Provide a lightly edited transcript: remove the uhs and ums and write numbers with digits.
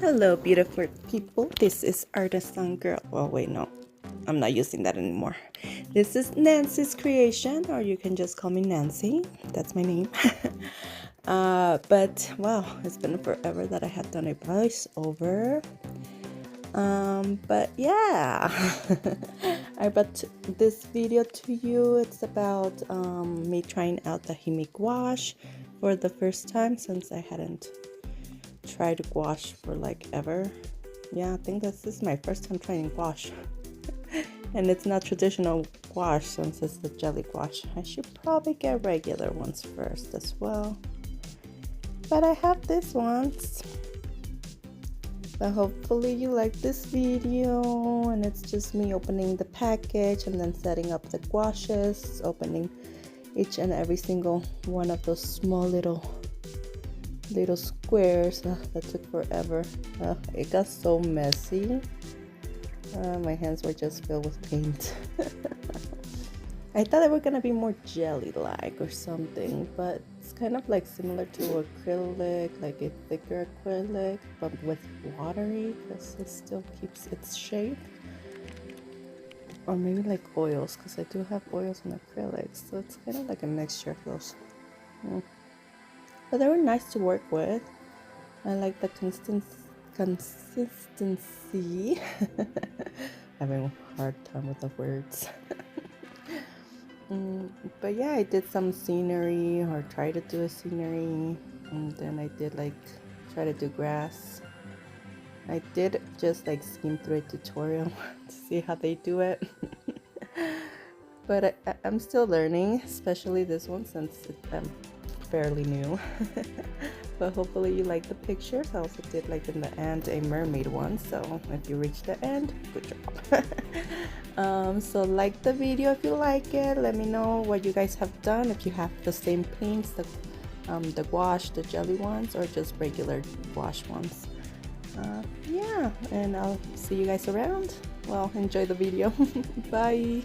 Hello, beautiful people. This is Artisan Girl. Oh, wait, no, I'm not using that anymore. This is Nancy's creation, or you can just call me Nancy. That's my name. But wow, it's been forever that I had done a voiceover. But yeah, I brought this video to you. It's about me trying out the Himi gouache for the first time, since I hadn't tried gouache for like ever. Yeah, I think this is my first time trying gouache. And it's not traditional gouache, since it's the jelly gouache. I should probably get regular ones first as well, but I have this ones. But hopefully you like this video, and it's just me opening the package and then setting up the gouaches, opening each and every single one of those small little squares. That took forever. It got so messy. My hands were just filled with paint. I thought they were gonna be more jelly-like or something, but it's kind of like similar to acrylic, like a thicker acrylic, but with watery, because it still keeps its shape. Or maybe like oils, because I do have oils and acrylics, so it's kind of like a mixture of those. But they were nice to work with. I like the consistency. Having a hard time with the words. But yeah, I did some scenery, or tried to do a scenery, and then I did like try to do grass. I did just like skim through a tutorial to see how they do it. But I'm still learning, especially this one, since I'm fairly new. But hopefully you like the pictures. I also did, like in the end, a mermaid one, so if you reach the end, good job. So like the video if you like it. Let me know what you guys have done, if you have the same paints, the gouache, the jelly ones, or just regular gouache ones. Yeah, and I'll see you guys around. Well, enjoy the video. Bye.